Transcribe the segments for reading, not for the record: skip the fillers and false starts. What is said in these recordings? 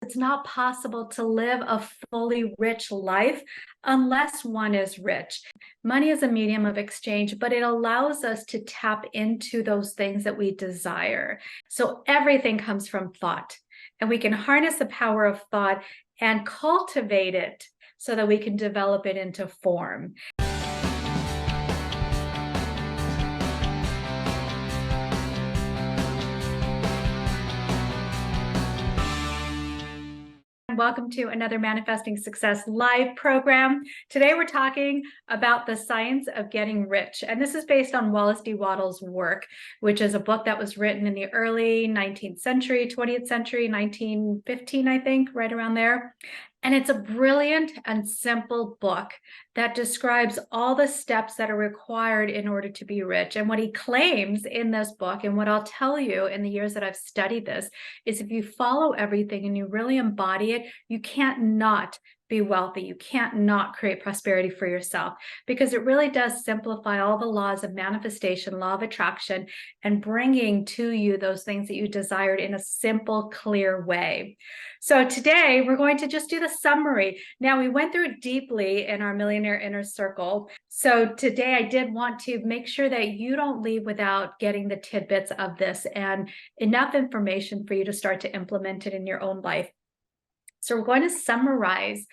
It's not possible to live a fully rich life unless one is rich. Money is a medium of exchange, but it allows us to tap into those things that we desire. So everything comes from thought, and we can harness the power of thought and cultivate it so that we can develop it into form. Welcome to another Manifesting Success live program. Today we're talking about the science of getting rich. And this is based on Wallace D. Wattles' work, which is a book that was written in the early 19th century, 20th century, 1915, I think, right around there. And it's a brilliant and simple book that describes all the steps that are required in order to be rich. And what he claims in this book, and what I'll tell you in the years that I've studied this, is if you follow everything and you really embody it, you can't not be wealthy. You can't not create prosperity for yourself, because it really does simplify all the laws of manifestation, law of attraction, and bringing to you those things that you desired in a simple, clear way. So today we're going to just do the summary. Now, we went through it deeply in our Millionaire Inner Circle. So today I did want to make sure that you don't leave without getting the tidbits of this and enough information for you to start to implement it in your own life. So we're going to summarize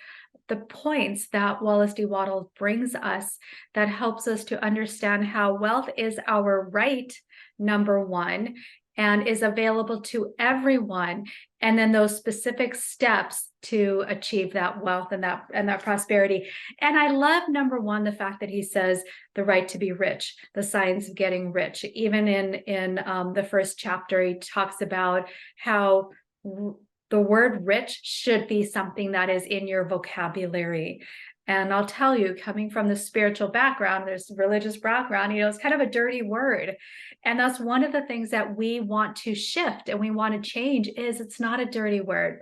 the points that Wallace D. Wattles brings us that helps us to understand how wealth is our right, number one, and is available to everyone, and then those specific steps to achieve that wealth and that prosperity. And I love, number one, the fact that he says the right to be rich, the science of getting rich. Even in the first chapter, he talks about how the word rich should be something that is in your vocabulary. And I'll tell you, coming from the spiritual background, there's religious background, it's kind of a dirty word. And that's one of the things that we want to shift and we want to change, is it's not a dirty word.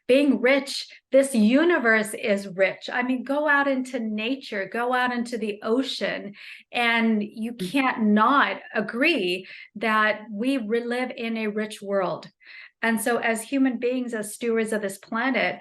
Being rich, this universe is rich. I mean, go out into nature, go out into the ocean, and you can't not agree that we live in a rich world. And so as human beings, as stewards of this planet,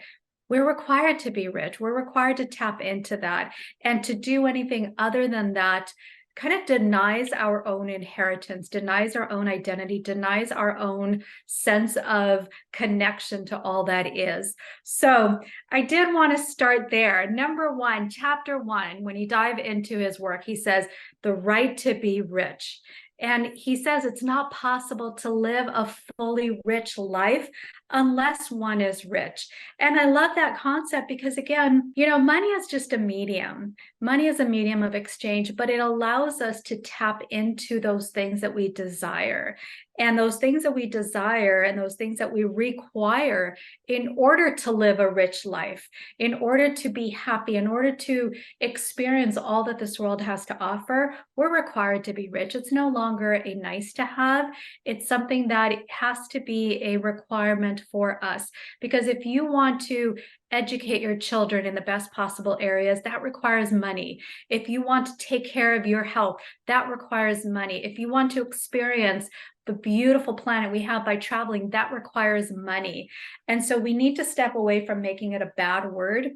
we're required to be rich. We're required to tap into that. And to do anything other than that kind of denies our own inheritance, denies our own identity, denies our own sense of connection to all that is. So I did want to start there. Number one, chapter one, when you dive into his work, he says, the right to be rich. And he says it's not possible to live a fully rich life unless one is rich. And I love that concept because, again, money is just a medium. Money is a medium of exchange, but it allows us to tap into those things that we desire. And those things that we desire and those things that we require in order to live a rich life, in order to be happy, in order to experience all that this world has to offer, we're required to be rich. It's no longer a nice to have. It's something that has to be a requirement for us. Because if you want to educate your children in the best possible areas, that requires money. If you want to take care of your health, that requires money. If you want to experience the beautiful planet we have by traveling, that requires money. And so we need to step away from making it a bad word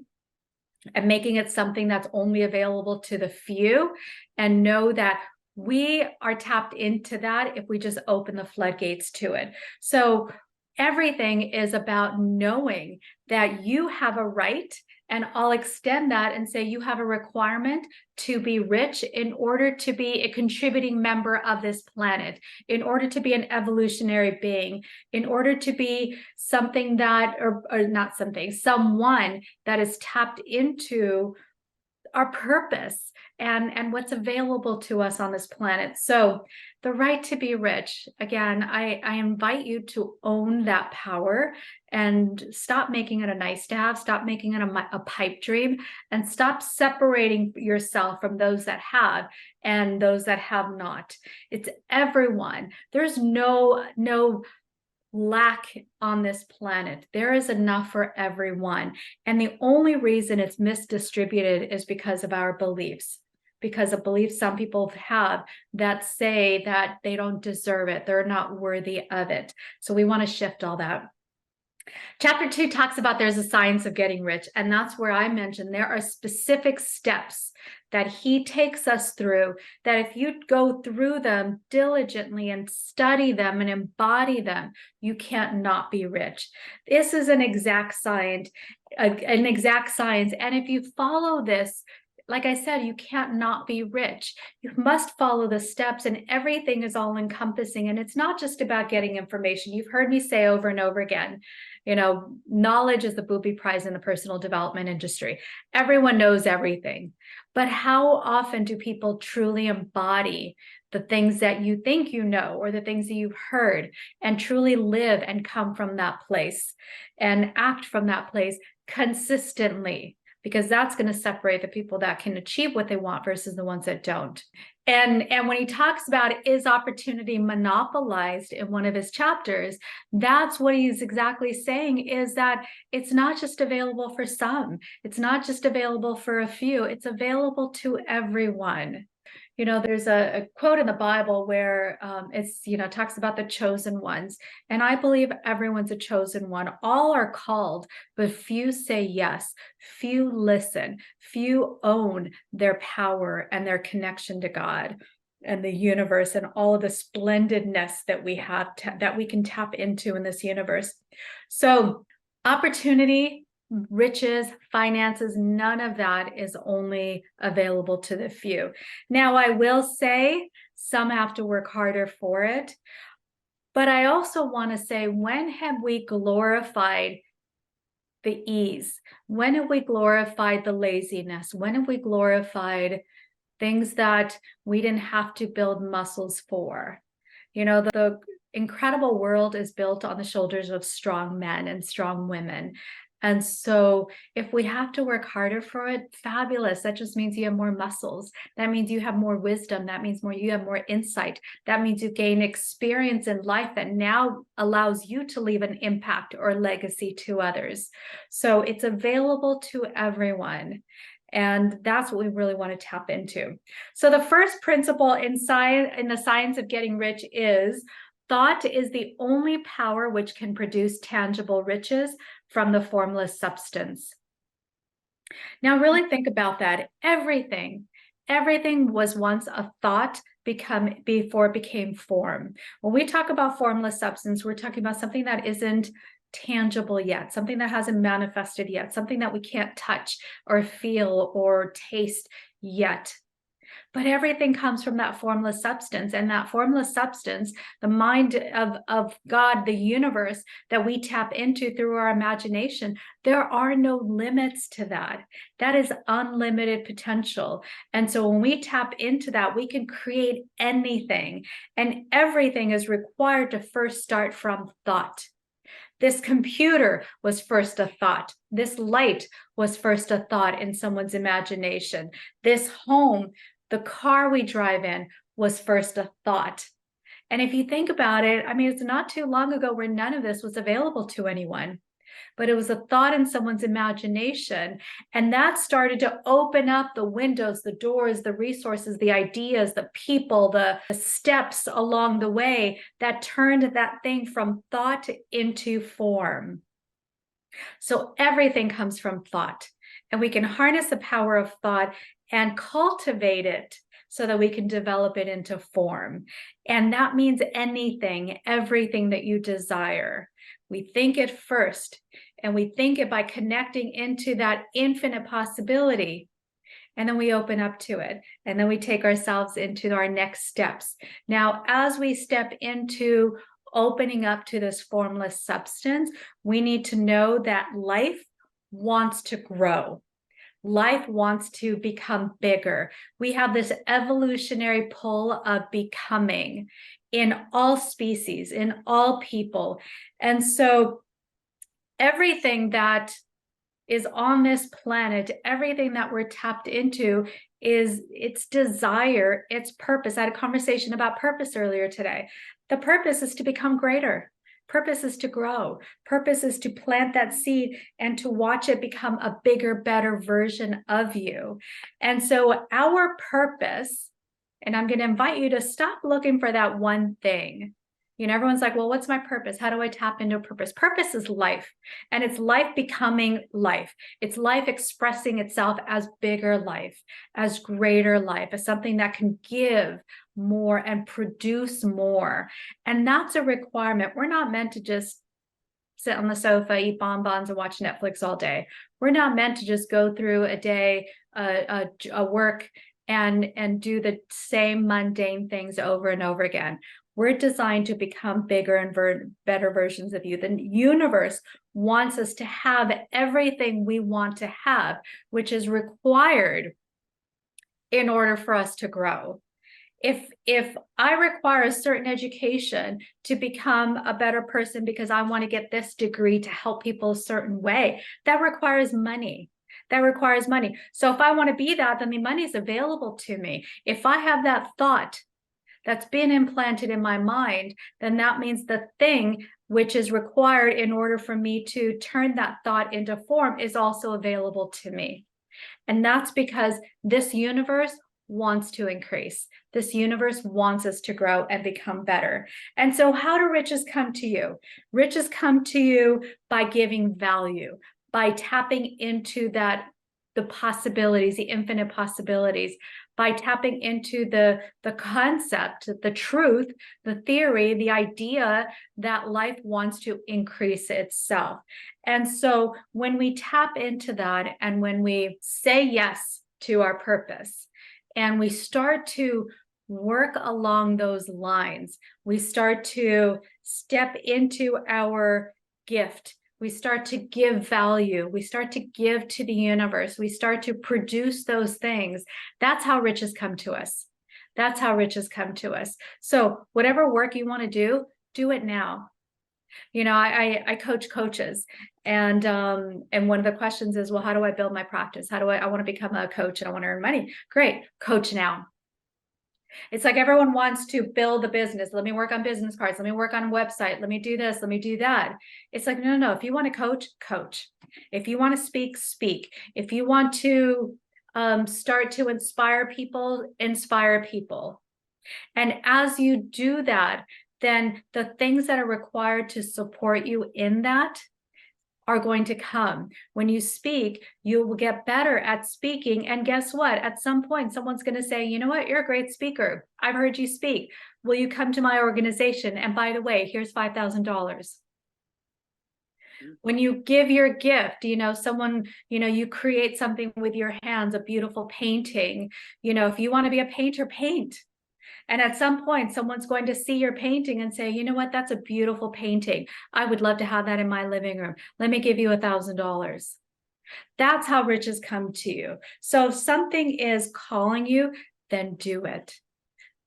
and making it something that's only available to the few, and know that we are tapped into that if we just open the floodgates to it. So everything is about knowing that you have a right, and I'll extend that and say you have a requirement to be rich in order to be a contributing member of this planet, in order to be an evolutionary being, in order to be something that, or not something, someone that is tapped into our purpose and what's available to us on this planet. So the right to be rich, again, I invite you to own that power and stop making it a nice to have, stop making it a pipe dream, and stop separating yourself from those that have and those that have not. It's everyone. There's no lack on this planet. There is enough for everyone. And the only reason it's misdistributed is because of our beliefs, because of beliefs some people have that say that they don't deserve it, they're not worthy of it. So we want to shift all that. Chapter 2 talks about there's a science of getting rich. And that's where I mentioned there are specific steps that he takes us through, that if you go through them diligently and study them and embody them, you can't not be rich. This is an exact science, an exact science. And if you follow this, like I said, you can't not be rich. You must follow the steps, and everything is all encompassing. And it's not just about getting information. You've heard me say over and over again, knowledge is the booby prize in the personal development industry. Everyone knows everything. But how often do people truly embody the things that you think you know, or the things that you've heard, and truly live and come from that place and act from that place consistently? Because that's going to separate the people that can achieve what they want versus the ones that don't. And when he talks about is opportunity monopolized in one of his chapters, that's what he's exactly saying, is that it's not just available for some. It's not just available for a few. It's available to everyone. There's a quote in the Bible where it's, talks about the chosen ones. And I believe everyone's a chosen one. All are called, but few say yes. Few listen. Few own their power and their connection to God and the universe and all of the splendidness that we have, that we can tap into in this universe. So opportunity, riches, finances, none of that is only available to the few. Now, I will say some have to work harder for it, but I also want to say, when have we glorified the ease? When have we glorified the laziness? When have we glorified things that we didn't have to build muscles for? The incredible world is built on the shoulders of strong men and strong women. And so if we have to work harder for it, fabulous. That just means you have more muscles. That means you have more wisdom. That means you have more insight. That means you gain experience in life that now allows you to leave an impact or legacy to others. So it's available to everyone. And that's what we really want to tap into. So the first principle in the science of getting rich is thought is the only power which can produce tangible riches from the formless substance. Now, really think about that. Everything was once a thought before it became form. When we talk about formless substance, we're talking about something that isn't tangible yet, something that hasn't manifested yet, something that we can't touch or feel or taste yet. But everything comes from that formless substance, and that formless substance, the mind of God, the universe that we tap into through our imagination, there are no limits to that. That is unlimited potential. And so when we tap into that, we can create anything, and everything is required to first start from thought. This computer was first a thought. This light was first a thought in someone's imagination. This home, the car we drive in, was first a thought. And if you think about it, it's not too long ago where none of this was available to anyone, but it was a thought in someone's imagination. And that started to open up the windows, the doors, the resources, the ideas, the people, the steps along the way that turned that thing from thought into form. So everything comes from thought, and we can harness the power of thought and cultivate it so that we can develop it into form. And that means anything, everything that you desire. We think it first, and we think it by connecting into that infinite possibility. And then we open up to it, and then we take ourselves into our next steps. Now, as we step into opening up to this formless substance, we need to know that life wants to grow. Life wants to become bigger. We have this evolutionary pull of becoming in all species, in all people. And so everything that is on this planet, everything that we're tapped into is its desire, its purpose. I had a conversation about purpose earlier today. The purpose is to become greater. Purpose is to grow. Purpose is to plant that seed and to watch it become a bigger, better version of you. And so our purpose, and I'm going to invite you to stop looking for that one thing. Everyone's like, well, what's my purpose? How do I tap into a purpose? Purpose is life, and it's life becoming life. It's life expressing itself as bigger life, as greater life, as something that can give more and produce more. And that's a requirement. We're not meant to just sit on the sofa, eat bonbons, and watch Netflix all day. We're not meant to just go through a day, a work, and do the same mundane things over and over again. We're designed to become bigger and better versions of you. The universe wants us to have everything we want to have, which is required in order for us to grow. If I require a certain education to become a better person because I want to get this degree to help people a certain way, that requires money. That requires money. So if I want to be that, then the money is available to me. If I have that thought that's been implanted in my mind, then that means the thing which is required in order for me to turn that thought into form is also available to me. And that's because this universe wants to increase. This universe wants us to grow and become better. And so how do riches come to you? Riches come to you by giving value, by tapping into the possibilities, the infinite possibilities, by tapping into the concept, the truth, the theory, the idea that life wants to increase itself. And so when we tap into that, and when we say yes to our purpose, and we start to work along those lines, we start to step into our gift. We start to give value. We start to give to the universe. We start to produce those things. That's how riches come to us. That's how riches come to us. So whatever work you want to do it now. I coach coaches, and one of the questions is, well, how do I build my practice? How do I want to become a coach and I want to earn money? Great, coach now. It's like everyone wants to build a business. Let me work on business cards. Let me work on a website. Let me do this. Let me do that. It's like, no. If you want to coach, coach. If you want to speak, speak. If you want to start to inspire people, inspire people. And as you do that, then the things that are required to support you in that are going to come. When you speak, you will get better at speaking. And guess what? At some point, someone's going to say, you know what? You're a great speaker. I've heard you speak. Will you come to my organization? And by the way, here's $5,000. When you give your gift, someone, you create something with your hands, a beautiful painting. If you want to be a painter, paint. And at some point, someone's going to see your painting and say, you know what, that's a beautiful painting. I would love to have that in my living room. Let me give you $1,000. That's how riches come to you. So if something is calling you, then do it.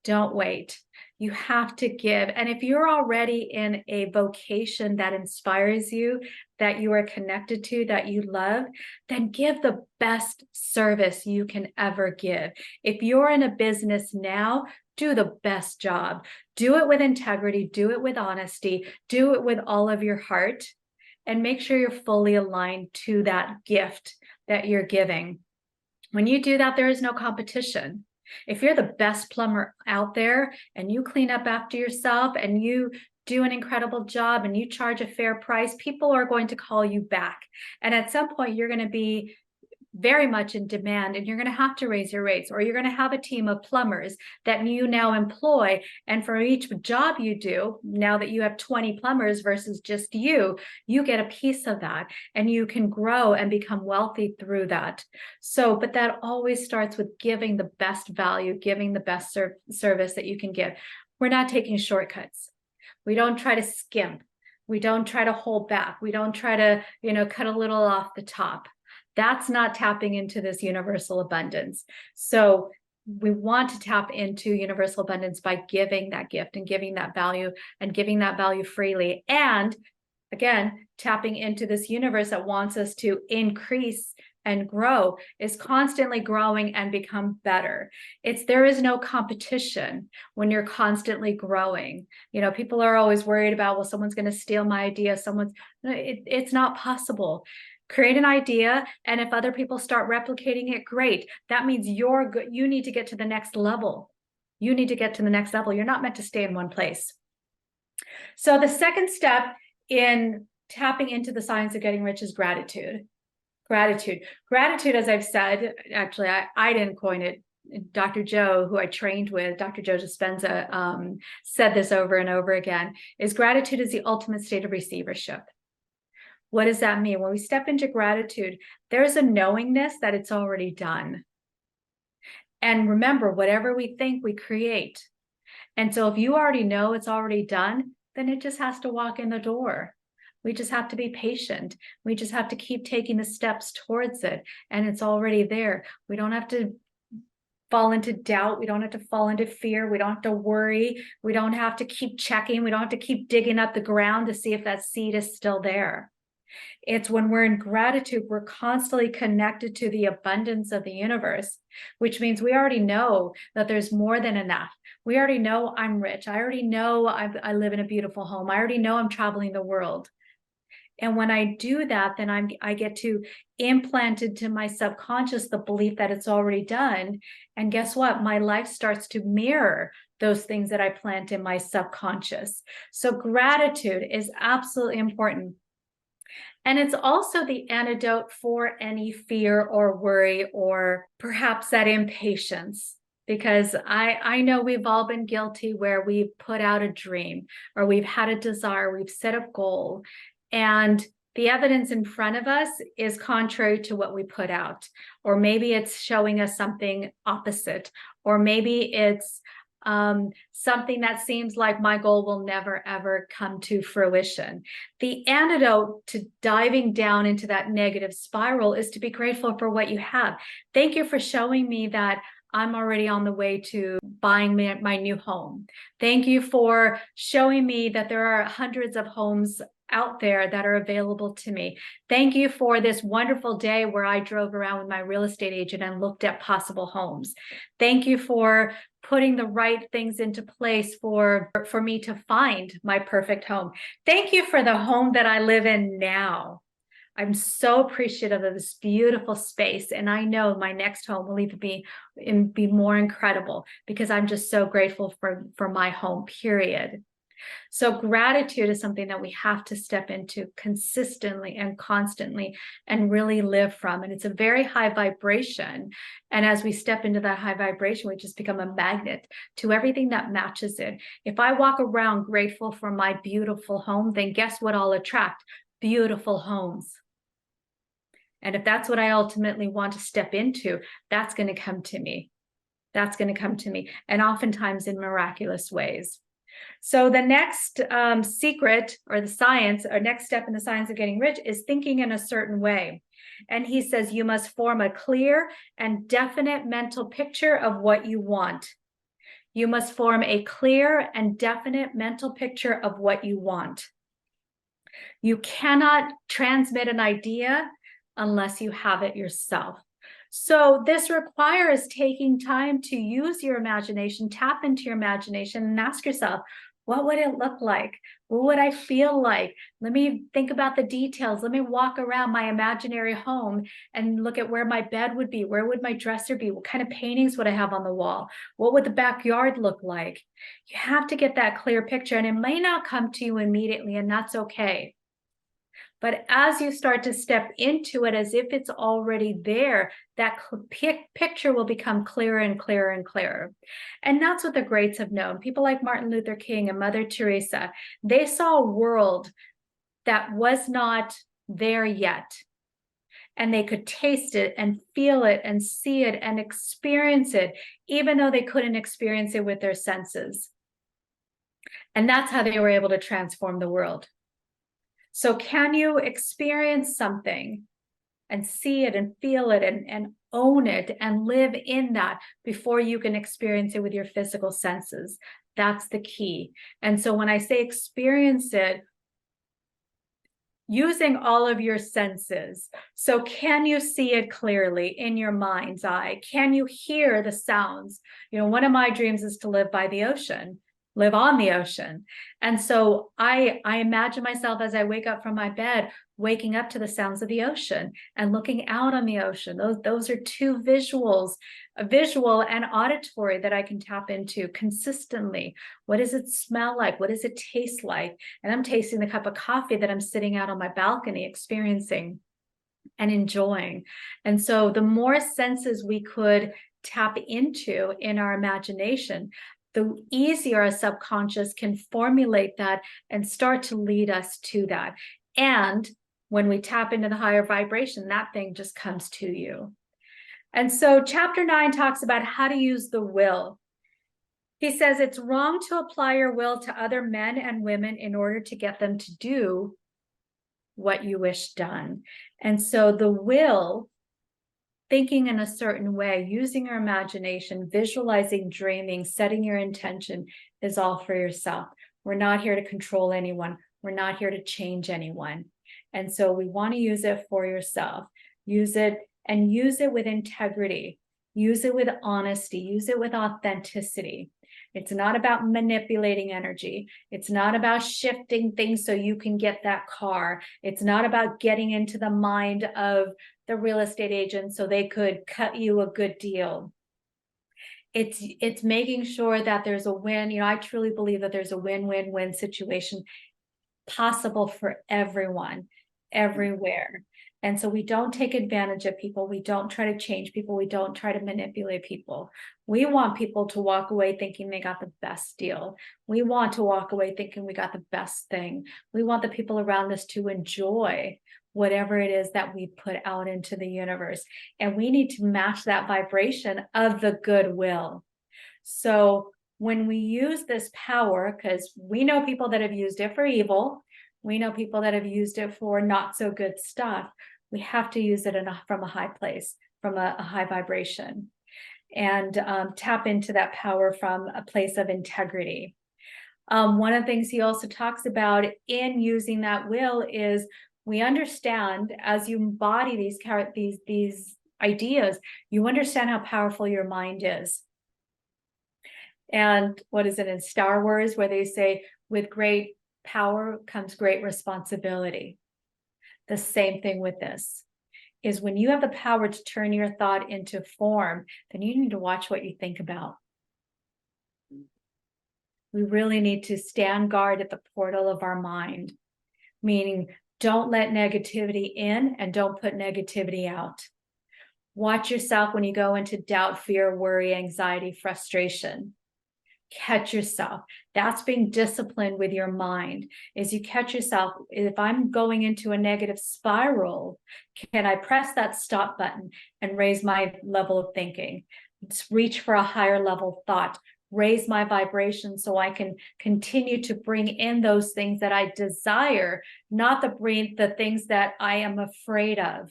Don't wait. You have to give. And if you're already in a vocation that inspires you, that you are connected to, that you love, then give the best service you can ever give. If you're in a business now, do the best job. Do it with integrity. Do it with honesty. Do it with all of your heart. And make sure you're fully aligned to that gift that you're giving. When you do that, there is no competition. If you're the best plumber out there and you clean up after yourself and you do an incredible job and you charge a fair price, people are going to call you back. And at some point, you're going to be very much in demand, and you're going to have to raise your rates, or you're going to have a team of plumbers that you now employ. And for each job you do, now that you have 20 plumbers versus just you get a piece of that, and you can grow and become wealthy through that. So, but that always starts with giving the best value, giving the best service that you can give. We're not taking shortcuts. We don't try to skimp. We don't try to hold back. We don't try to, cut a little off the top. That's not tapping into this universal abundance. So we want to tap into universal abundance by giving that gift and giving that value and giving that value freely. And again, tapping into this universe that wants us to increase and grow, is constantly growing and become better. There is no competition when you're constantly growing. People are always worried about, well, someone's going to steal my idea. It's not possible. Create an idea, and if other people start replicating it, great. That means you're good. You need to get to the next level. You need to get to the next level. You're not meant to stay in one place. So the second step in tapping into the science of getting rich is gratitude. Gratitude, as I've said, actually, I didn't coin it. Dr. Joe, who I trained with, Dr. Joe Dispenza, said this over and over again, is gratitude is the ultimate state of receivership. What does that mean? When we step into gratitude, there's a knowingness that it's already done. And remember, whatever we think, we create. And so if you already know it's already done, then it just has to walk in the door. We just have to be patient. We just have to keep taking the steps towards it. And it's already there. We don't have to fall into doubt. We don't have to fall into fear. We don't have to worry. We don't have to keep checking. We don't have to keep digging up the ground to see if that seed is still there. It's when we're in gratitude, we're constantly connected to the abundance of the universe, which means we already know that there's more than enough. We already know I'm rich. I already know I live in a beautiful home. I already know I'm traveling the world. And when I do that, then I get to implant into my subconscious the belief that it's already done. And guess what? My life starts to mirror those things that I plant in my subconscious. So gratitude is absolutely important. And it's also the antidote for any fear or worry or perhaps that impatience. Because I know we've all been guilty where we've put out a dream or we've had a desire, we've set a goal, and the evidence in front of us is contrary to what we put out. Or maybe it's showing us something opposite, or maybe it's something that seems like my goal will never, ever come to fruition. The antidote to diving down into that negative spiral is to be grateful for what you have. Thank you for showing me that I'm already on the way to buying my new home. Thank you for showing me that there are hundreds of homes out there that are available to me. Thank you for this wonderful day where I drove around with my real estate agent and looked at possible homes. Thank you for putting the right things into place for me to find my perfect home. Thank you for the home that I live in now. I'm so appreciative of this beautiful space. And I know my next home will even be more incredible because I'm just so grateful for my home, period. So gratitude is something that we have to step into consistently and constantly and really live from. And it's a very high vibration. And as we step into that high vibration, we just become a magnet to everything that matches it. If I walk around grateful for my beautiful home, then guess what I'll attract? Beautiful homes. And if that's what I ultimately want to step into, that's going to come to me. That's going to come to me. And oftentimes in miraculous ways. So the next secret or the science or next step in the science of getting rich is thinking in a certain way. And he says you must form a clear and definite mental picture of what you want. You must form a clear and definite mental picture of what you want. You cannot transmit an idea unless you have it yourself. So this requires taking time to use your imagination, tap into your imagination and ask yourself, what would it look like? What would I feel like? Let me think about the details. Let me walk around my imaginary home and look at where my bed would be. Where would my dresser be? What kind of paintings would I have on the wall? What would the backyard look like? You have to get that clear picture, and it may not come to you immediately, and that's okay. But as you start to step into it as if it's already there, that picture will become clearer and clearer and clearer. And that's what the greats have known. People like Martin Luther King and Mother Teresa, they saw a world that was not there yet. And they could taste it and feel it and see it and experience it, even though they couldn't experience it with their senses. And that's how they were able to transform the world. So can you experience something and see it and feel it and own it and live in that before you can experience it with your physical senses? That's the key. And so when I say experience it, using all of your senses. So can you see it clearly in your mind's eye? Can you hear the sounds? You know, one of my dreams is to live by the ocean. Live on the ocean. And so I imagine myself as I wake up from my bed, waking up to the sounds of the ocean and looking out on the ocean. Those are two visuals, a visual and auditory, that I can tap into consistently. What does it smell like? What does it taste like? And I'm tasting the cup of coffee that I'm sitting out on my balcony experiencing and enjoying. And so the more senses we could tap into in our imagination, the easier our subconscious can formulate that and start to lead us to that. And when we tap into the higher vibration, that thing just comes to you. And so chapter 9 talks about how to use the will. He says it's wrong to apply your will to other men and women in order to get them to do what you wish done. And so the will, thinking in a certain way, using your imagination, visualizing, dreaming, setting your intention, is all for yourself. We're not here to control anyone. We're not here to change anyone. And so we want to use it for yourself. Use it, and use it with integrity. Use it with honesty. Use it with authenticity. It's not about manipulating energy. It's not about shifting things so you can get that car. It's not about getting into the mind of the real estate agent so they could cut you a good deal. It's making sure that there's a win. You know, I truly believe that there's a win-win-win situation possible for everyone, everywhere. And so we don't take advantage of people. We don't try to change people. We don't try to manipulate people. We want people to walk away thinking they got the best deal. We want to walk away thinking we got the best thing. We want the people around us to enjoy whatever it is that we put out into the universe. And we need to match that vibration of the goodwill. So when we use this power, because we know people that have used it for evil, we know people that have used it for not so good stuff, we have to use it from a high place, from a high vibration, and tap into that power from a place of integrity. One of the things he also talks about in using that will is we understand, as you embody these ideas, you understand how powerful your mind is. And what is it in Star Wars where they say, with great power comes great responsibility? The same thing with this is, when you have the power to turn your thought into form, then you need to watch what you think about. We really need to stand guard at the portal of our mind, meaning don't let negativity in and don't put negativity out. Watch yourself when you go into doubt, fear, worry, anxiety, frustration. Catch yourself. That's being disciplined with your mind, is you catch yourself. If I'm going into a negative spiral, can I press that stop button and raise my level of thinking? Just reach for a higher level thought, raise my vibration so I can continue to bring in those things that I desire, not the things that I am afraid of.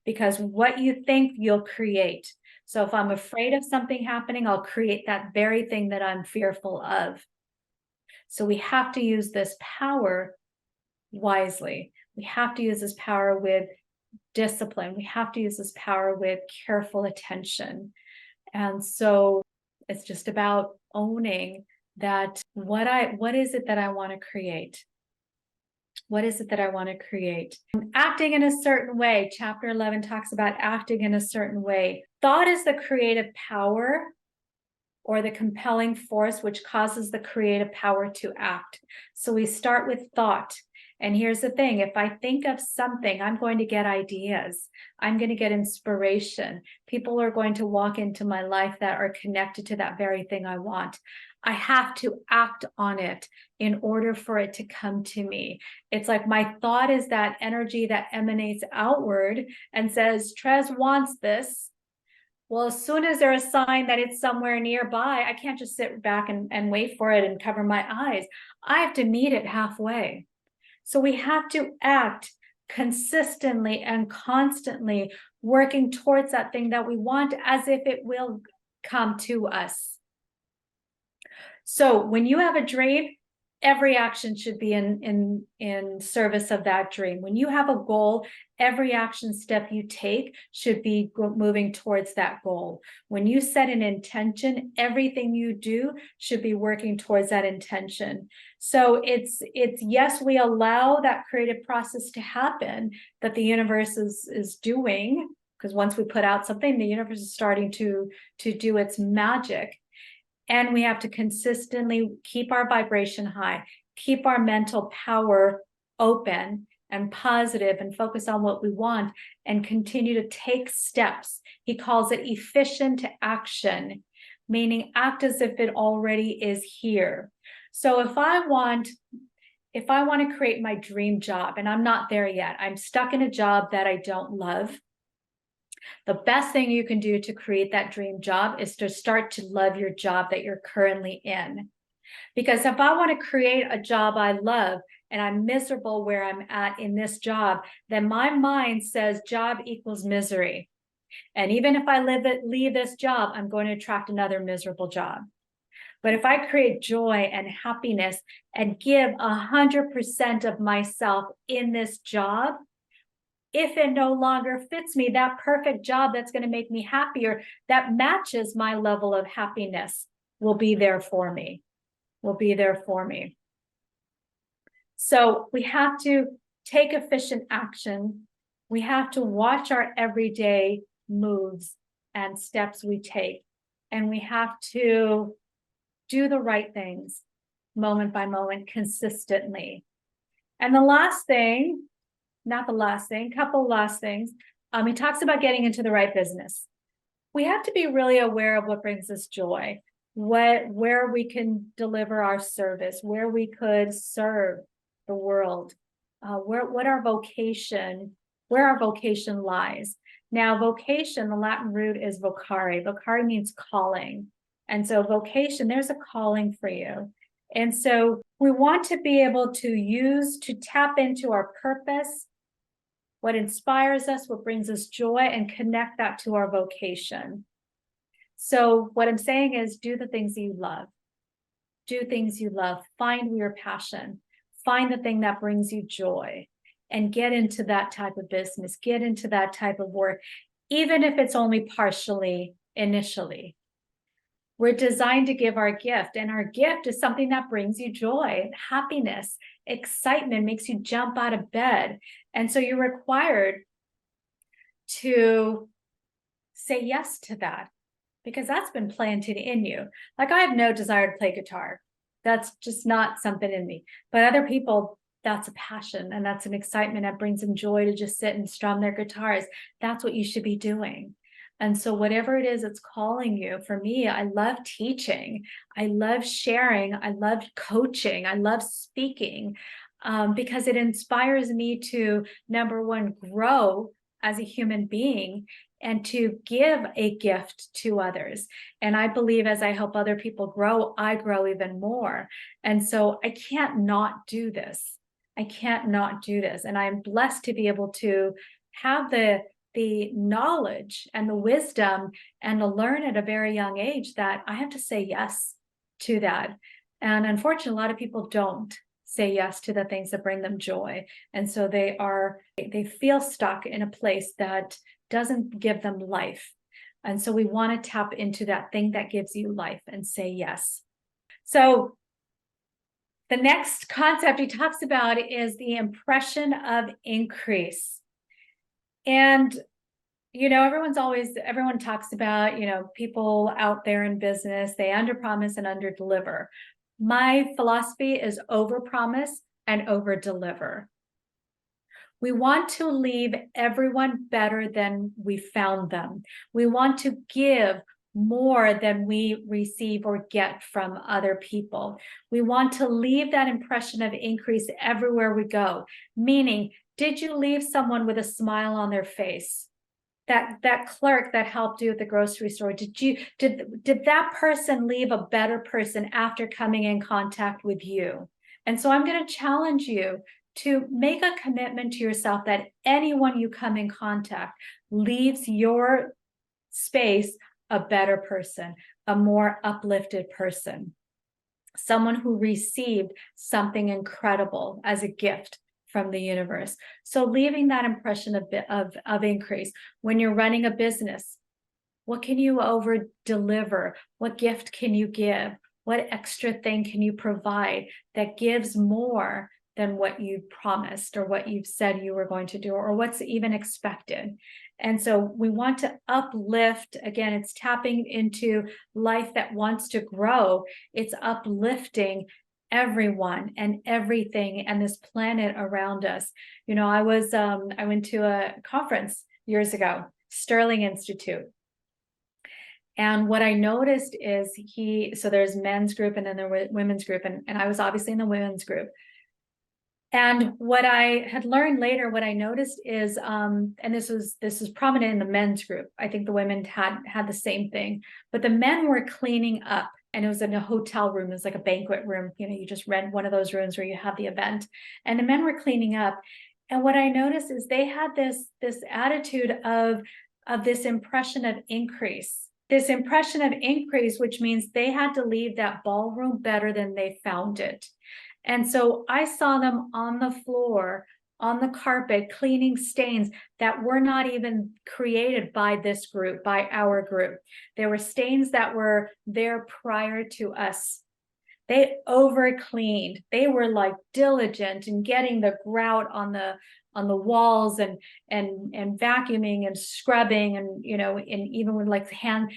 Because what you think, you'll create. So if I'm afraid of something happening, I'll create that very thing that I'm fearful of. So we have to use this power wisely. We have to use this power with discipline. We have to use this power with careful attention. And so it's just about owning that. What is it that I want to create? What is it that I want to create? Acting in a certain way. Chapter 11 talks about acting in a certain way. Thought is the creative power, or the compelling force which causes the creative power to act. So we start with thought. And here's the thing, if I think of something, I'm going to get ideas. I'm going to get inspiration. People are going to walk into my life that are connected to that very thing I want. I have to act on it in order for it to come to me. It's like my thought is that energy that emanates outward and says, Trez wants this. Well, as soon as there's a sign that it's somewhere nearby, I can't just sit back and wait for it and cover my eyes. I have to meet it halfway. So we have to act consistently and constantly, working towards that thing that we want as if it will come to us. So when you have a dream, every action should be in service of that dream. When you have a goal, every action step you take should be moving towards that goal. When you set an intention, everything you do should be working towards that intention. So it's yes, we allow that creative process to happen that the universe is doing, because once we put out something, the universe is starting to do its magic. And we have to consistently keep our vibration high, keep our mental power open and positive, and focus on what we want, and continue to take steps. He calls it efficient action, meaning act as if it already is here. So if I want to create my dream job, and I'm not there yet, I'm stuck in a job that I don't love, the best thing you can do to create that dream job is to start to love your job that you're currently in. Because if I want to create a job I love and I'm miserable where I'm at in this job, then my mind says job equals misery. And even if I leave this job, I'm going to attract another miserable job. But if I create joy and happiness and give 100% of myself in this job, if it no longer fits me, that perfect job that's going to make me happier, that matches my level of happiness, will be there for me, So we have to take efficient action. We have to watch our everyday moves and steps we take. And we have to do the right things moment by moment, consistently. And the last thing, couple of last things. He talks about getting into the right business. We have to be really aware of what brings us joy, where we can deliver our service, where we could serve the world, where our vocation lies. Now, vocation, the Latin root is vocare. Vocare means calling. And so vocation, there's a calling for you. And so we want to be able to tap into our purpose, what inspires us, what brings us joy, and connect that to our vocation. So what I'm saying is, do the things you love. Do things you love. Find your passion. Find the thing that brings you joy, and get into that type of business. Get into that type of work, even if it's only partially initially. We're designed to give our gift, and our gift is something that brings you joy, happiness, excitement, makes you jump out of bed. And so you're required to say yes to that, because that's been planted in you. Like, I have no desire to play guitar. That's just not something in me. But other people, that's a passion, and that's an excitement that brings them joy to just sit and strum their guitars. That's what you should be doing. And so whatever it is that's calling you, for me, I love teaching. I love sharing. I love coaching. I love speaking, because it inspires me to, number one, grow as a human being, and to give a gift to others. And I believe as I help other people grow, I grow even more. And so I can't not do this. And I'm blessed to be able to have the knowledge and the wisdom, and to learn at a very young age that I have to say yes to that. And unfortunately, a lot of people don't say yes to the things that bring them joy. And so they feel stuck in a place that doesn't give them life. And so we want to tap into that thing that gives you life and say yes. So the next concept he talks about is the impression of increase. And, everyone talks about, people out there in business, they underpromise and underdeliver. My philosophy is overpromise and overdeliver. We want to leave everyone better than we found them. We want to give more than we receive or get from other people. We want to leave that impression of increase everywhere we go. Meaning, did you leave someone with a smile on their face? That clerk that helped you at the grocery store, did that person leave a better person after coming in contact with you? And so I'm going to challenge you to make a commitment to yourself that anyone you come in contact leaves your space a better person, a more uplifted person, someone who received something incredible as a gift from the universe. So leaving that impression of increase. When you're running a business, what can you over deliver? What gift can you give? What extra thing can you provide that gives more than what you promised or what you've said you were going to do, or what's even expected? And so we want to uplift. Again, it's tapping into life that wants to grow. It's uplifting everyone and everything and this planet around us. I went to a conference years ago, Sterling Institute. And what I noticed is so there's men's group and then there was women's group, and I was obviously in the women's group. And what I had learned later, what I noticed is, and this is prominent in the men's group. I think the women had the same thing, but the men were cleaning up, and it was in a hotel room. It was like a banquet room. You just rent one of those rooms where you have the event, and the men were cleaning up. And what I noticed is they had this attitude of this impression of increase. This impression of increase, which means they had to leave that ballroom better than they found it. And so I saw them on the floor, on the carpet, cleaning stains that were not even created by this group, by our group. There were stains that were there prior to us. They over cleaned. They were like diligent in getting the grout on the walls and vacuuming and scrubbing, and and even with like hand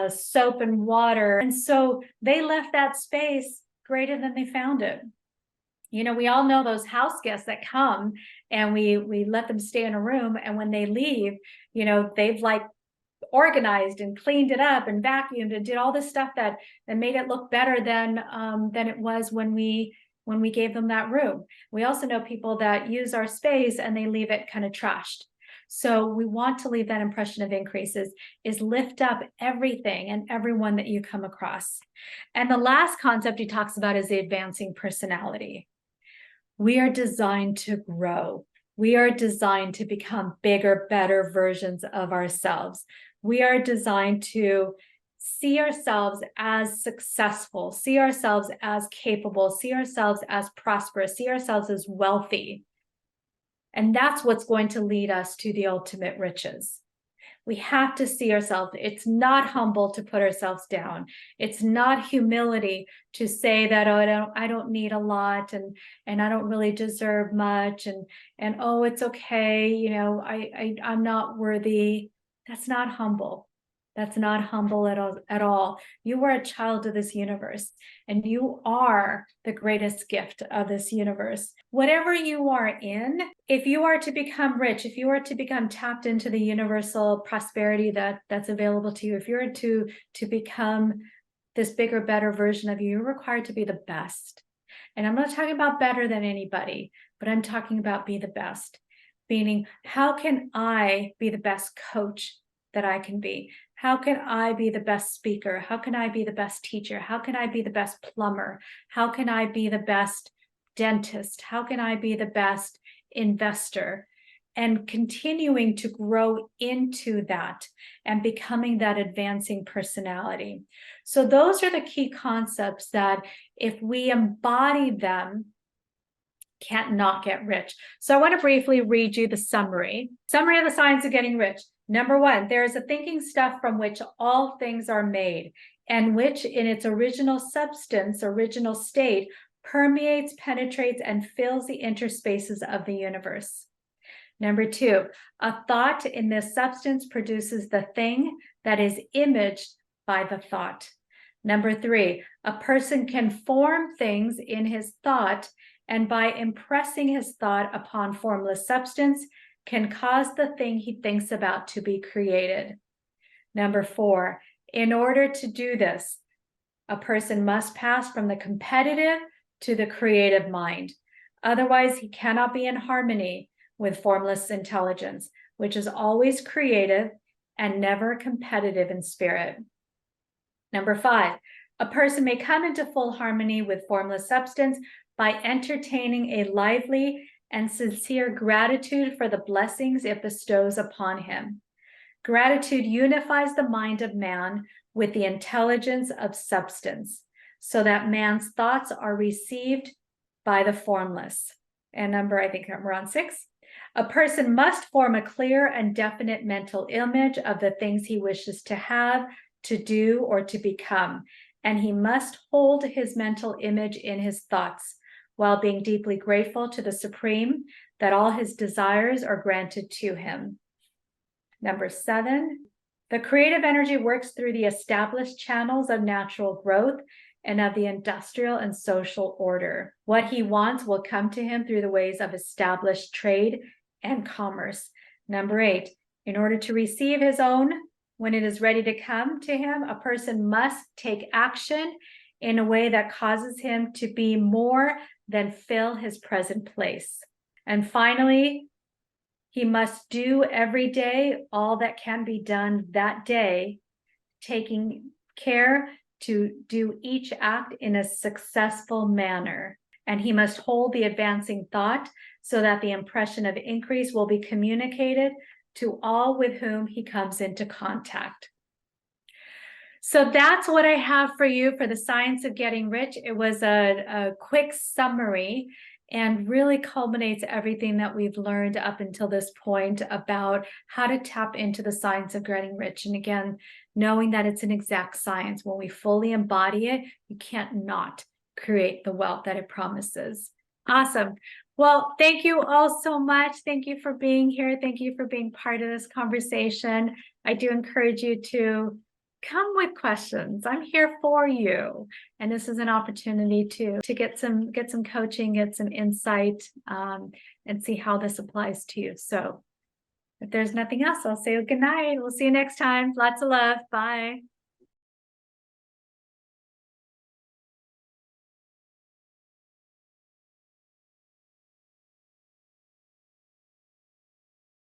soap and water. And so they left that space greater than they found it. We all know those house guests that come and we let them stay in a room, and when they leave, they've like organized and cleaned it up and vacuumed and did all this stuff that made it look better than it was when we gave them that room. We also know people that use our space and they leave it kind of trashed. So we want to leave that impression of increases, is lift up everything and everyone that you come across. And the last concept he talks about is the advancing personality. We are designed to grow. We are designed to become bigger, better versions of ourselves. We are designed to see ourselves as successful, see ourselves as capable, see ourselves as prosperous, see ourselves as wealthy. And that's what's going to lead us to the ultimate riches. We have to see ourselves. It's not humble to put ourselves down. It's not humility to say that, oh, I don't need a lot, and I don't really deserve much, and oh, it's okay, I'm not worthy. That's not humble. That's not humble at all. You are a child of this universe, and you are the greatest gift of this universe. Whatever you are in, if you are to become rich, if you are to become tapped into the universal prosperity that's available to you, if you're to become this bigger, better version of you, you're required to be the best. And I'm not talking about better than anybody, but I'm talking about be the best. Meaning, how can I be the best coach that I can be? How can I be the best speaker? How can I be the best teacher? How can I be the best plumber? How can I be the best dentist? How can I be the best investor? And continuing to grow into that and becoming that advancing personality. So those are the key concepts that if we embody them, can't not get rich. So I want to briefly read you the summary of the science of getting rich. Number one, there is a thinking stuff from which all things are made, and which in its original substance, original state, permeates, penetrates, and fills the interspaces of the universe. Number two, a thought in this substance produces the thing that is imaged by the thought. Number three, a person can form things in his thought, and by impressing his thought upon formless substance, can cause the thing he thinks about to be created. Number four, in order to do this, a person must pass from the competitive to the creative mind. Otherwise, he cannot be in harmony with formless intelligence, which is always creative and never competitive in spirit. Number five, a person may come into full harmony with formless substance by entertaining a lively and sincere gratitude for the blessings it bestows upon him. Gratitude unifies the mind of man with the intelligence of substance, so that man's thoughts are received by the formless. And I think we're on 6. A person must form a clear and definite mental image of the things he wishes to have, to do, or to become, and he must hold his mental image in his thoughts while being deeply grateful to the Supreme that all his desires are granted to him. Number 7, the creative energy works through the established channels of natural growth and of the industrial and social order. What he wants will come to him through the ways of established trade and commerce. Number 8, in order to receive his own, when it is ready to come to him, a person must take action in a way that causes him to be more than fill his present place. And finally, he must do every day all that can be done that day, taking care to do each act in a successful manner. And he must hold the advancing thought so that the impression of increase will be communicated to all with whom he comes into contact. So that's what I have for you for the science of getting rich. It was a quick summary and really culminates everything that we've learned up until this point about how to tap into the science of getting rich. And again, knowing that it's an exact science. When we fully embody it, you can't not create the wealth that it promises. Awesome. Well, thank you all so much. Thank you for being here. Thank you for being part of this conversation. I do encourage you to come with questions. I'm here for you. And this is an opportunity to get some coaching, get some insight, and see how this applies to you. So if there's nothing else, I'll say good night. We'll see you next time. Lots of love. Bye.